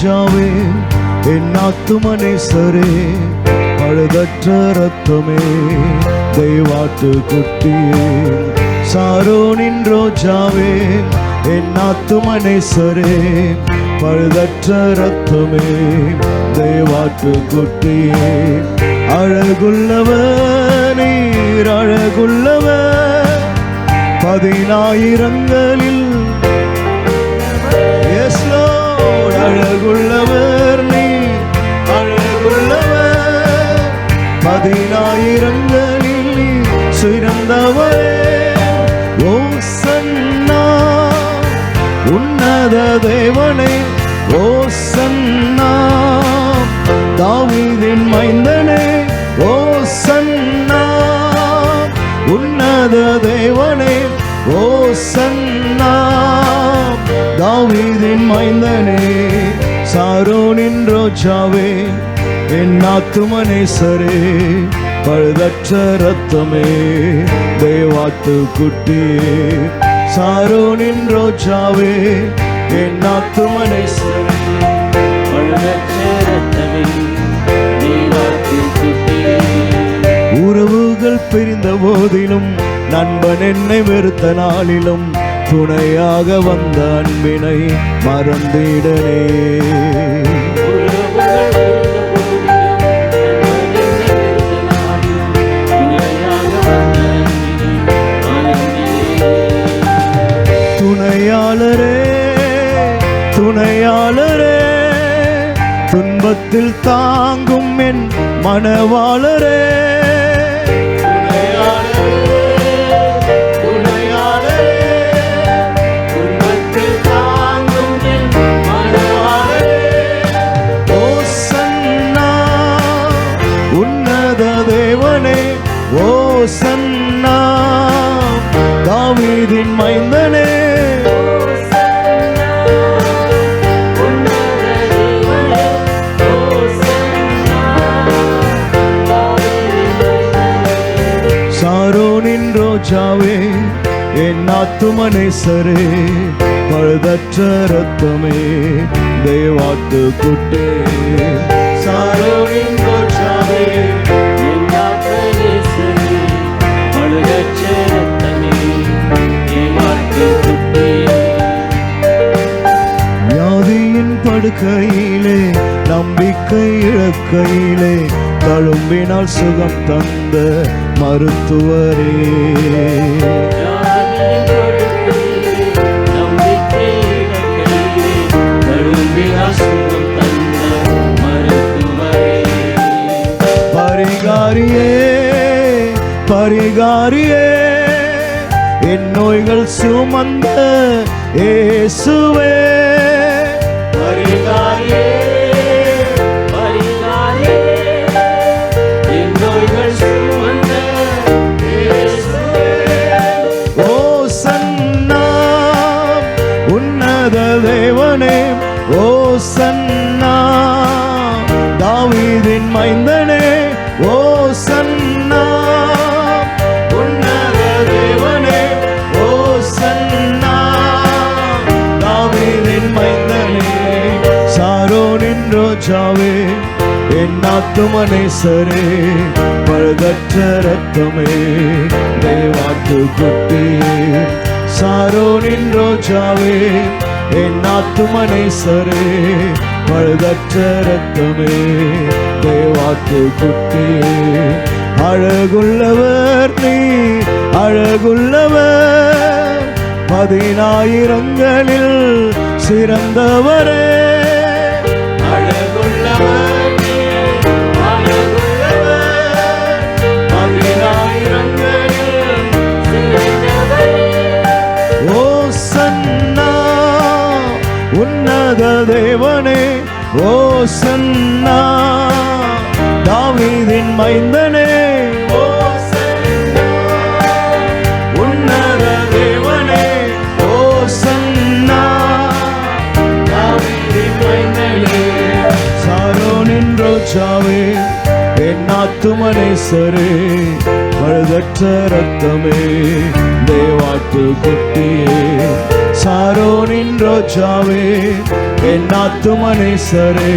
ரோஜாவே, என் ஆத்துமனேசரே, பழுதற்ற ரத்தமே, தெய்வாட்டு குட்டியே, சாரோனின் ரோஜாவே, என் ஆத்துமனேசரே, பழுதற்ற ரத்தமே, தெய்வாட்டு குட்டியே, அழகுள்ளவர் நீர், அழகுள்ளவர், 10,000ங்களில் அழகுள்ளவர் நீர், அழகுள்ளவர், 10,000ங்களில் சிறந்தவரே, ஓசன்னா உன்னத தேவனே, ஓசன்னா தாவீதின் மைந்தனே, ஓசன்னா உன்னத தேவனே, ஓசன்னா தாவீதின் மைந்தனே, சாரோனின் ரோஜாவே, என் ஆத்துமனேசரே, பழுதற்ற ரத்தமே, தெய்வாட்டு குட்டியே, சாரோனின் ரோஜாவே, என் ஆத்துமனேசரே, பழுதற்ற ரத்தமே, தெய்வாட்டு குட்டியே. உறவுகள் பிரிந்த போதிலும், நண்பன் என்னை வெறுத்த நாளிலும், துணையாக வந்த அன்பினை மறந்திடனே. துணையாளரே, துணையாளரே, துன்பத்தில் தாங்கும் என் மனவாளரே, ஓசன்னா தாவீதின் மைந்தனே, சாரோனின் ரோஜாவே, என் ஆத்துமனேசரே, பழுதற்ற ரத்தமே, தெய்வாட்டு குட்டியே, சாரோனின் ரோஜாவே, படுக்கையிலே நம்பிக்கை இழக்கையிலே, தழும்பினால் சுகம் தந்த மருத்துவரே, பரிகாரியே, பரிகாரியே, என் நோய்கள் சுமந்த இயேசுவே, பரிகாரியே, பரிகாரியே, என் நோய்கள் சுமந்த இயேசுவே, ஓசன்னா உன்னத தேவனே, ஓசன்னா தாவீதின் மைந்தனே, ஓசன்னா உன்னத தேவனே, ஓசன்னா தாவீதின் மைந்தனே, சாரோனின் ரோஜாவே, என் ஆத்துமனேசரே, பழுதற்ற ரத்தமே, தெய்வாட்டு குட்டியே, சாரோனின் ரோஜாவே, என் ஆத்துமனேசரே, பழுதற்ற ரத்தமே, தெய்வாட்டு குட்டியே, அழகுள்ளவர் நீ, அழகுள்ளவர், 10,000ங்களில் சிறந்தவரே, அழகுள்ளவர் நீ, அழகுள்ளவர், 10,000ங்களில் சிறந்தவரே, ஓசன்னா உன்னத தேவனே, ஓசன்னா தாவீதின் மைந்தனே, ஓசன்னா உன்னத தேவனே, ஓசன்னா தாவீதின் மைந்தனே, சாரோனின் ரோஜாவே, என் ஆத்துமனேசரே, பழுதற்ற ரத்தமே, தெய்வாட்டு குட்டியே, சாரோனின் ரோஜாவே என் ஆத்துமனேசரே